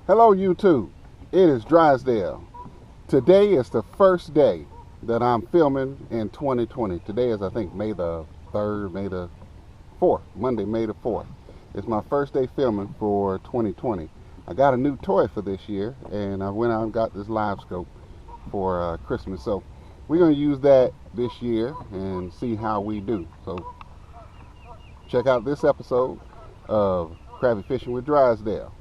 Hello YouTube, it is Drysdale. Today is the first day that I'm filming in 2020. Today is I think May the 3rd, May the 4th, Monday, May the 4th. It's my first day filming for 2020. I got a new toy for this year and I went out and got this live scope for Christmas. So we're going to use that this year and see how we do. So check out this episode of Crabby Fishing with Drysdale.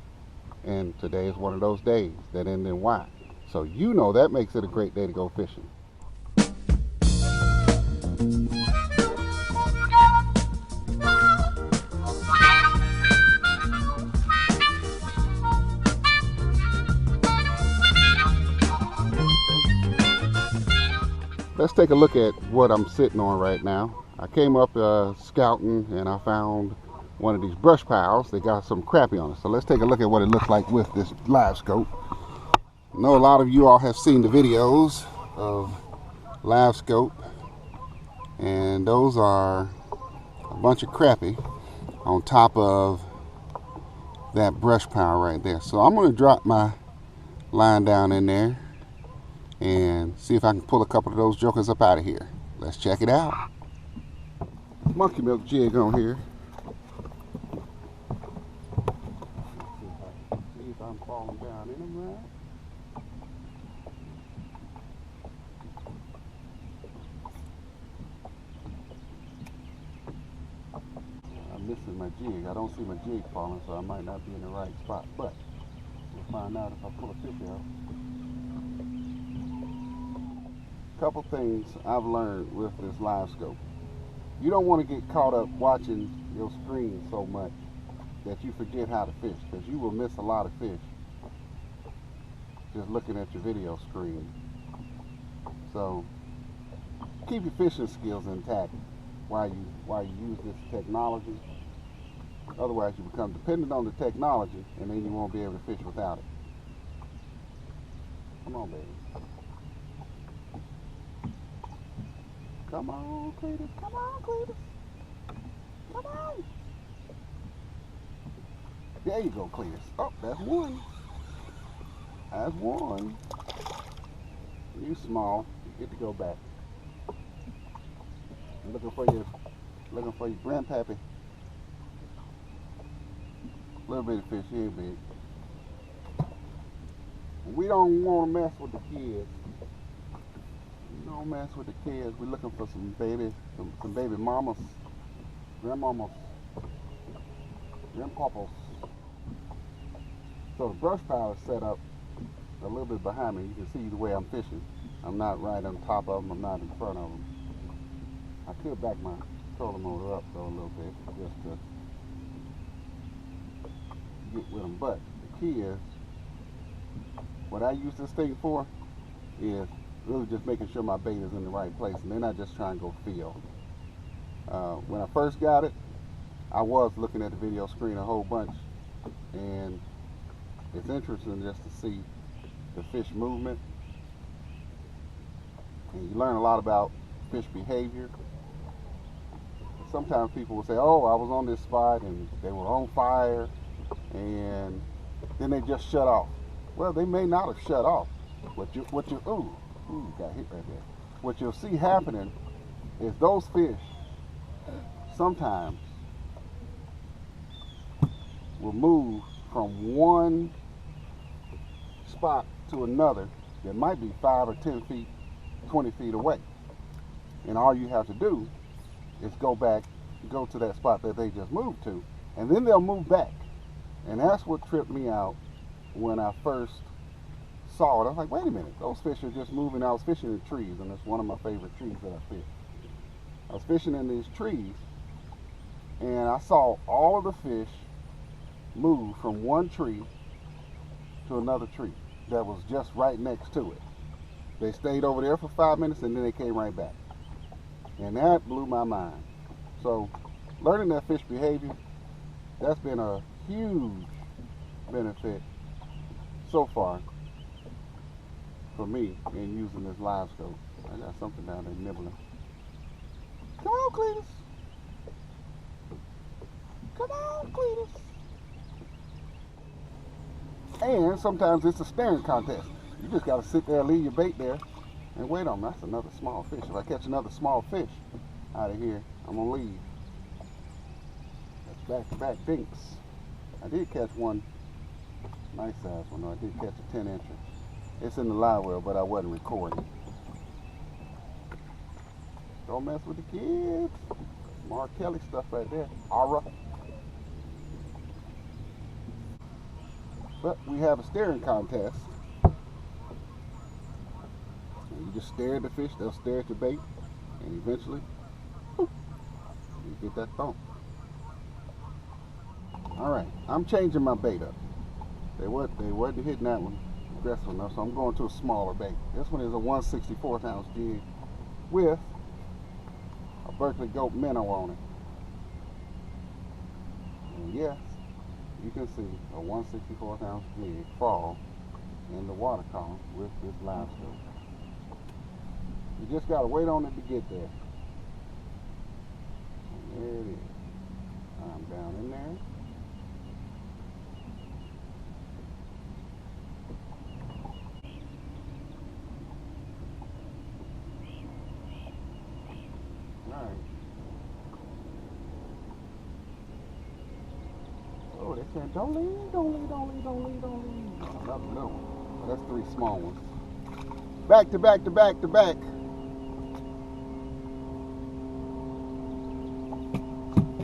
And today is one of those days that end in Y. So you know that makes it a great day to go fishing. Let's take a look at what I'm sitting on right now. I came up scouting and I found one of these brush piles. They got some crappie on it. So let's take a look at what it looks like with this live scope. I know a lot of you all have seen the videos of live scope, and those are a bunch of crappie on top of that brush pile right there. So I'm going to drop my line down in there and see if I can pull a couple of those jokers up out of here. Let's check it out. Monkey milk jig on here. See if I'm falling down in them right. I'm missing my jig. I don't see my jig falling, so I might not be in the right spot. But we'll find out if I pull a fish out. Couple things I've learned with this live scope. You don't want to get caught up watching your screen so much that you forget how to fish, because you will miss a lot of fish just looking at your video screen. So keep your fishing skills intact while you use this technology. Otherwise you become dependent on the technology and then you won't be able to fish without it. Come on, baby. Come on, Cletus. Come on, Cletus. Come on. There you go, Cletus. Oh, that's one. That's one. You small. You get to go back. I'm looking for your grandpappy. Little bitty fish, he ain't big. We don't want to mess with the kids. Don't mess with the kids. We're looking for some baby mamas, grandmamas, grandpapas. So the brush pile is set up a little bit behind me. You can see the way I'm fishing. I'm not right on top of them. I'm not in front of them. I could back my trolling motor up though a little bit just to get with them. But the key is, what I use this thing for is really just making sure my bait is in the right place and then I just try and go feel. When I first got it, I was looking at the video screen a whole bunch, and it's interesting just to see the fish movement, and you learn a lot about fish behavior. Sometimes people will say, oh, I was on this spot and they were on fire and then they just shut off. Well, they may not have shut off. Ooh, got hit right there. What you'll see happening is those fish sometimes will move from one spot to another that might be 5 or 10 feet, 20 feet away. And all you have to do is go to that spot that they just moved to, and then they'll move back. And that's what tripped me out when I first saw it. I was like, wait a minute, those fish are just moving. I was fishing in trees, and it's one of my favorite trees that I fish. I was fishing in these trees, and I saw all of the fish move from one tree to another tree that was just right next to it. They stayed over there for 5 minutes, and then they came right back. And that blew my mind. So learning that fish behavior, that's been a huge benefit so far for me in using this live scope. I got something down there nibbling. Come on, Cletus. Come on, Cletus. And sometimes it's a staring contest. You just got to sit there, leave your bait there, and wait on them. That's another small fish. If I catch another small fish out of here, I'm going to leave. That's back-to-back dinks. I did catch one nice size one. I did catch a 10-incher. It's in the live well, but I wasn't recording. Don't mess with the kids. Mark Kelly stuff right there. Aura. But we have a staring contest. And you just stare at the fish, they'll stare at your bait, and eventually, you get that thump. Alright, I'm changing my bait up. They wasn't hitting that one aggressive enough, so I'm going to a smaller bait. This one is a 1/64 ounce jig with a Berkeley Goat minnow on it. And yes, you can see a 1/64 ounce jig fall in the water column with this live scope. You just gotta wait on it to get there. And there it is. I'm down in there. Alright. Oh, they said, don't leave, don't leave, don't leave, don't leave, don't leave. Another little one. That's 3 small ones. Back to back to back to back.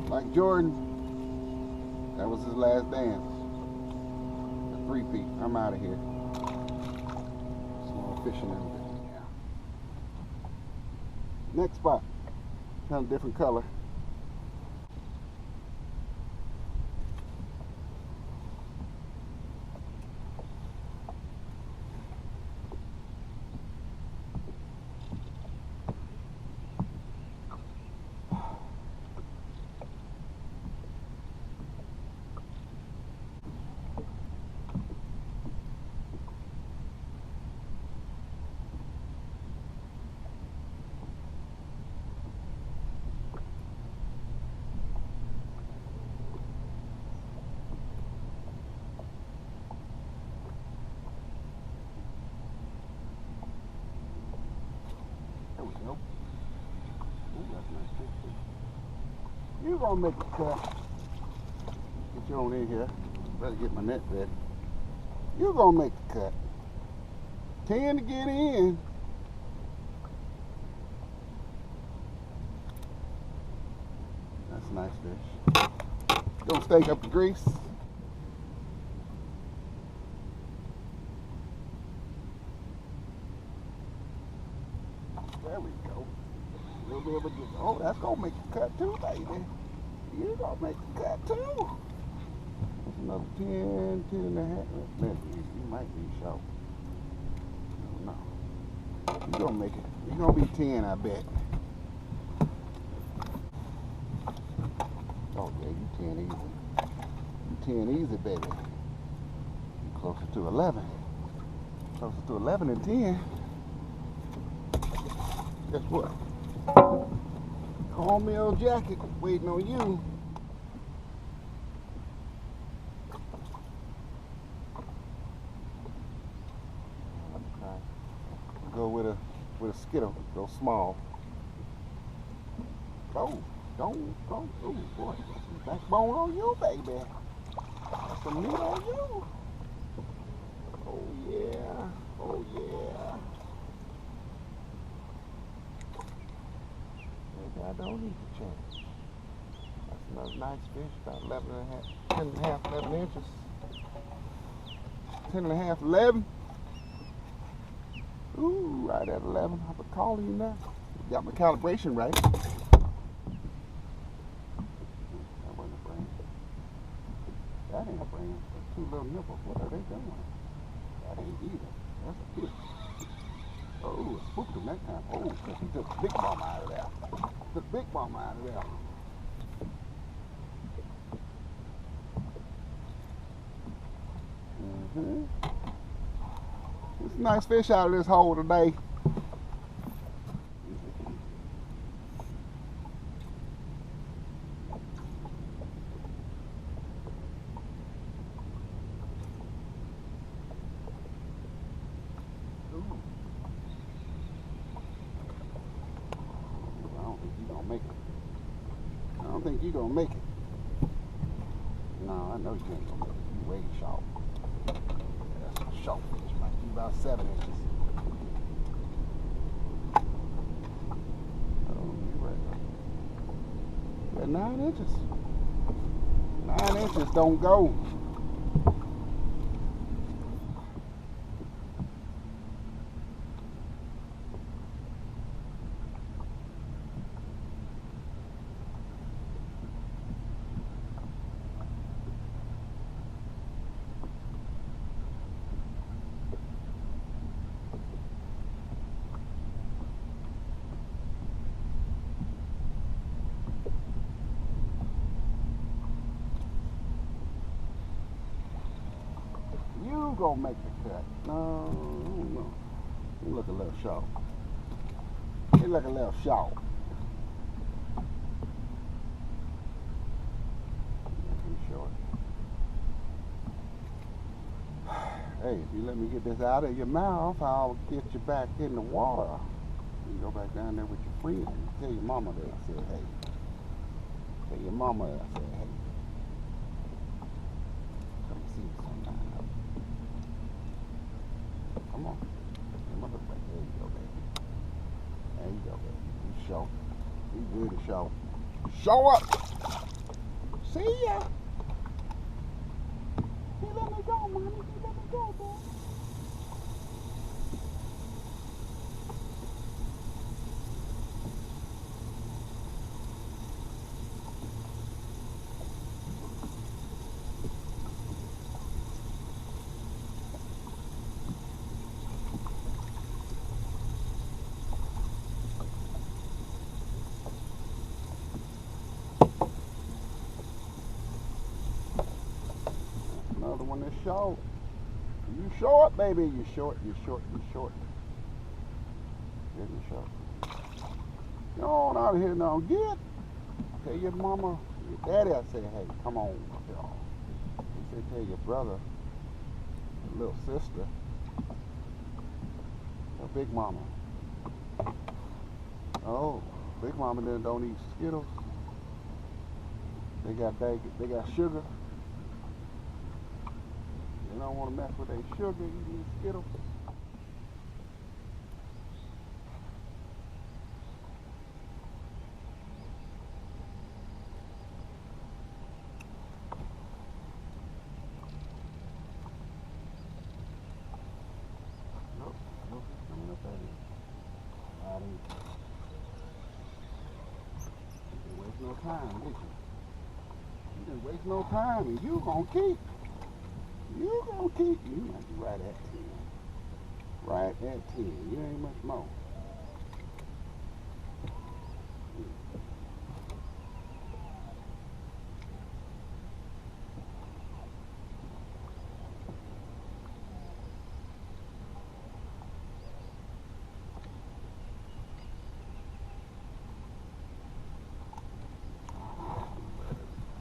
Like Jordan, that was his last dance. A 3-peat. I'm out of here. Small fishing in there. Yeah. Next spot. Kind of different color. Nope. Ooh, that's nice fish. You're gonna make a cut. Get you on in here. Better get my net ready. You're gonna make a cut. 10 to get in. That's a nice fish. Gonna stake up the grease. There we go. We'll be able to get, oh, that's gonna make a cut too, baby. You're gonna make a cut too. That's another 10, 10 and a half. You might be short. No. You're gonna make it. You're gonna be 10, I bet. Oh yeah, you 10 easy. You 10 easy, baby. You're closer to 11. Closer to 11 than 10. Guess what? Cornmeal jacket waiting on you. Go with a skittle. Go small. Go. Don't. Oh boy. Backbone on you, baby. That's some meat on you. Oh yeah. Oh yeah. I don't need to change. That's another nice fish, about 11 and a half, 10 and a half, 11 inches. 10 and a half, 11. Ooh, right at 11. I've been calling you now. Got my calibration right. That wasn't a brand. That ain't a brand. Those 2 little nipples, what are they doing? That ain't either. That's a fish. Oh, I spooked him that time. Oh, because he took the big bomb out of there. Took the big bomb out of there. It's a nice fish out of this hole today. you gonna make it. No, I know you ain't gonna make it. You way short. That's a short fish. Might be about 7 inches. Oh, you're right. Yeah, 9 inches. 9 inches don't go. You gonna make the cut. No. You look a little short. You look a little short. You short. Hey, if you let me get this out of your mouth, I'll get you back in the water. You go back down there with your friend. Tell your mama that I said hey. Tell your mama that I said hey. Come see me sometime. Come on. Come on, back. There you go, baby. There you go, baby. You show. You good to show. Show up! See ya! You let me go, mommy. You let me go, boy. Another one that's short. You short, baby. You short. You short. You short. Yeah, you short. Get on out of here now. Get. Tell your mama, your daddy. I say, hey, come on, y'all. He said, tell your brother, your little sister, your big mama. Oh, big mama then don't eat Skittles. They got sugar. They don't want to mess with their sugar eating Skittles. Nope, it's coming up at you. You didn't waste no time, did you? You didn't waste no time, and you gonna keep. You gonna keep. You might be right at 10. Right at 10. You ain't much more.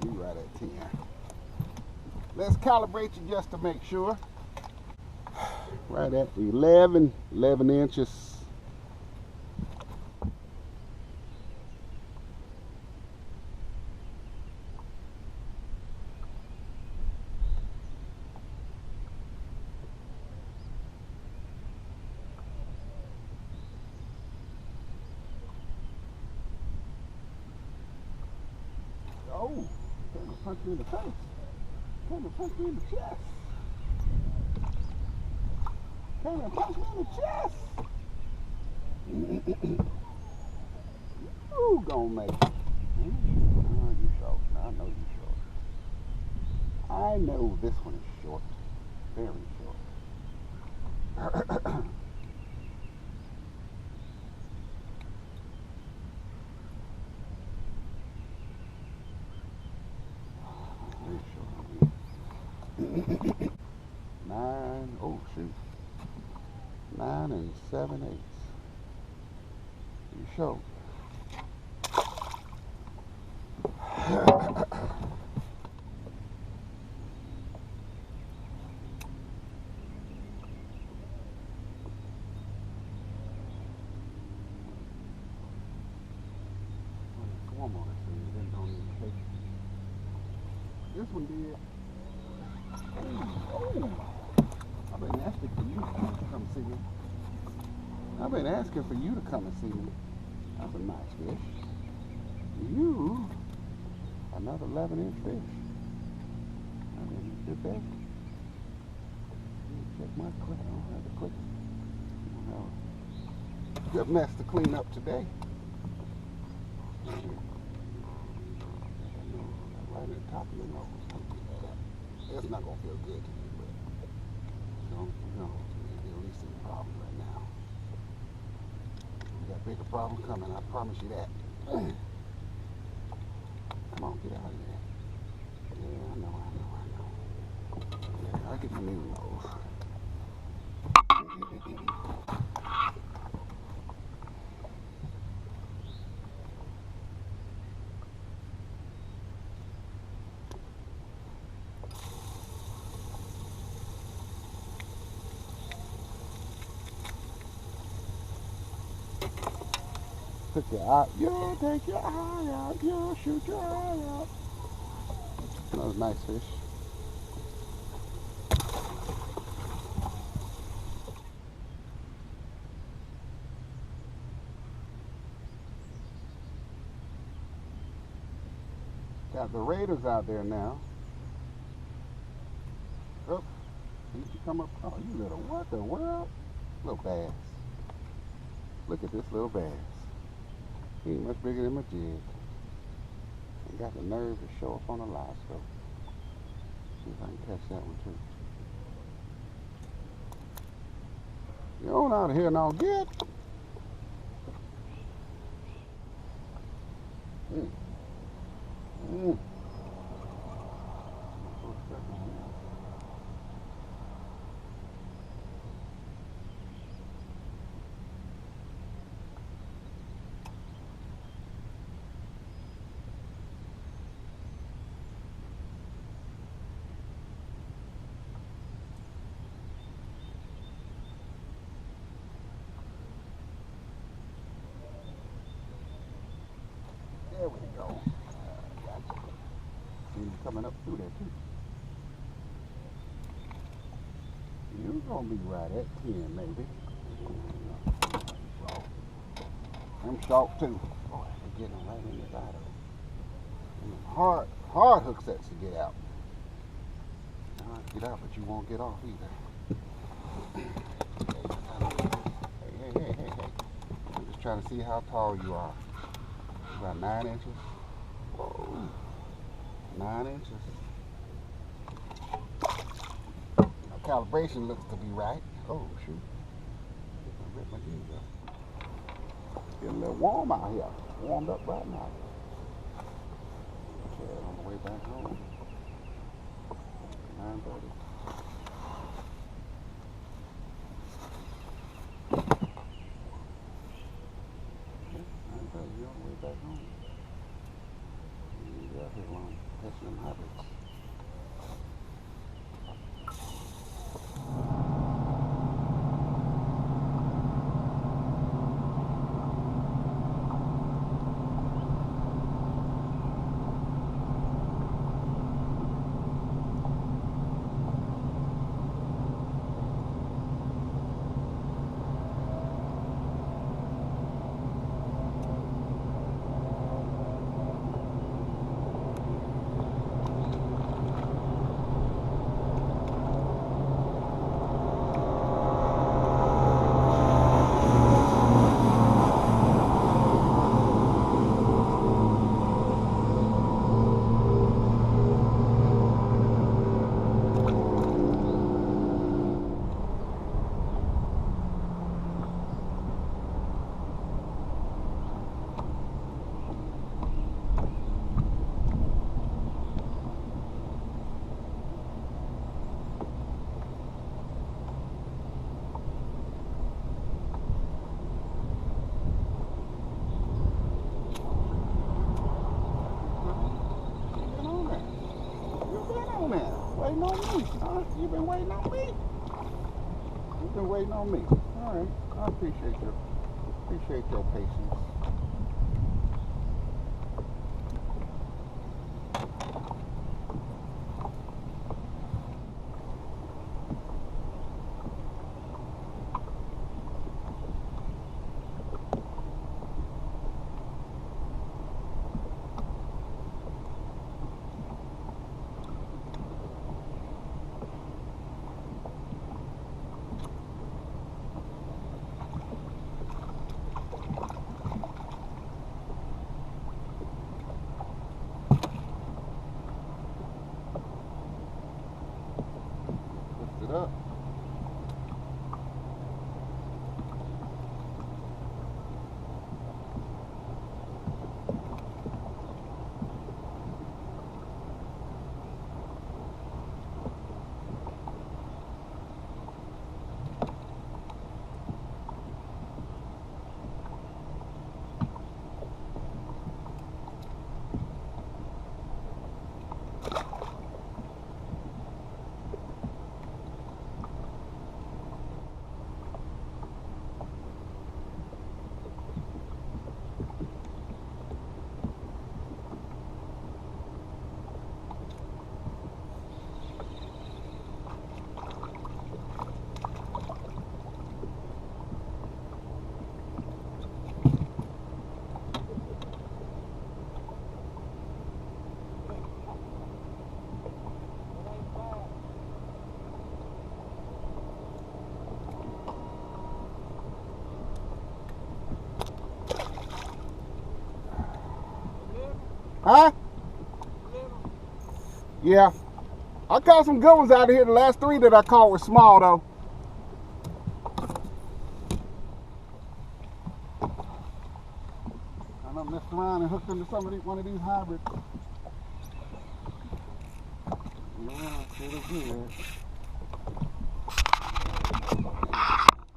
You right at 10. Let's calibrate you just to make sure. Right at 11 inches. Oh, came to punch me in the face. Came to punch me in the chest. Came to punch me in the chest. You gonna make it. Oh, you short. I know you short. I know this one is short. Very short. Very short. 9, oh shoot. 9 7/8. You show. Form on it so you don't even take this one did. Oh, I've been asking for you to come see me. I've been asking for you to come and see me. That's a nice fish. You, another 11-inch fish. I didn't get that. Check my clip. I don't have the clip. I don't have a good mess to clean up today. Right at the top of your nose. That's not gonna feel good to me, but no, at least it's a problem right now. We got a bigger problem coming, I promise you that. Come on, get out of there. Yeah, I know. Yeah, I'll get my new nose. Took your eye, you'll take your eye out, you'll shoot your eye out. That was a nice fish. Got the Raiders out there now. Oh, you come up. Oh, you little, what the world? Little bass. Look at this little bass. He ain't much bigger than my jig. And got the nerve to show up on a live scope. See if I can catch that one too. You on out of here now, get. There we go. Gotcha. See him coming up through there too. You're gonna be right at 10 maybe. I'm sharp too. Boy, they're getting right in the bottom. And hard hook sets to get out. Get out, but you won't get off either. Hey. I'm just trying to see how tall you are. About 9 inches. Whoa. 9 inches. Now, calibration looks to be right. Oh, shoot. I ripped my jeans up. It's getting a little warm out here. It's warmed up right now. Okay, on the way back home. 9:30. You're on the way back home. You out here alone, catching them hybrids. Waiting on me, huh? You've been waiting on me? You've been waiting on me. All right, I appreciate your patience. Huh? Yeah. I caught some good ones out of here. The last 3 that I caught were small though. I done messed around and hooked into one of these hybrids. Yeah, it was good.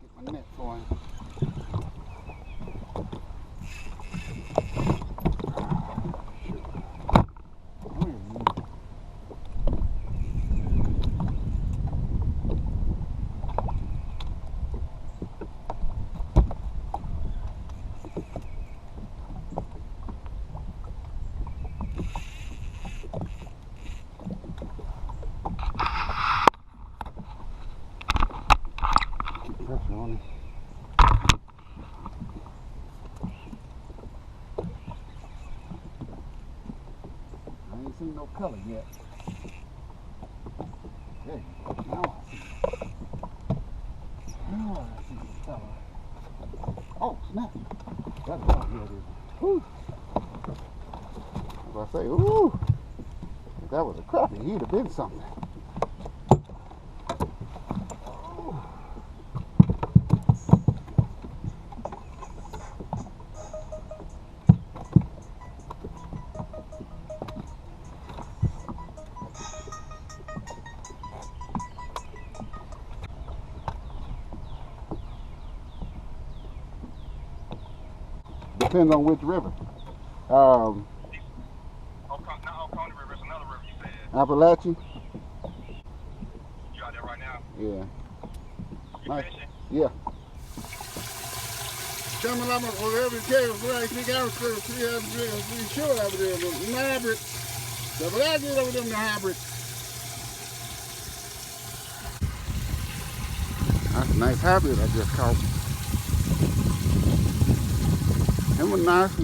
Get my net going. Pressure on it. I ain't seen no color yet. Hey, now I see it. Now I see the color. Oh, snap. That's what it is. Whew. As I say, ooh. If that was a crappie, he'd have been something. Depends on which river. Oconee River is another river you said. Appalachian? You out there right now? Yeah. You Nice. fishing? Yeah. Coming up on every cave, right? We got to be sure over there. The hybrid. The Appalachian over them, the hybrid. That's a nice hybrid I just caught. Them were nice.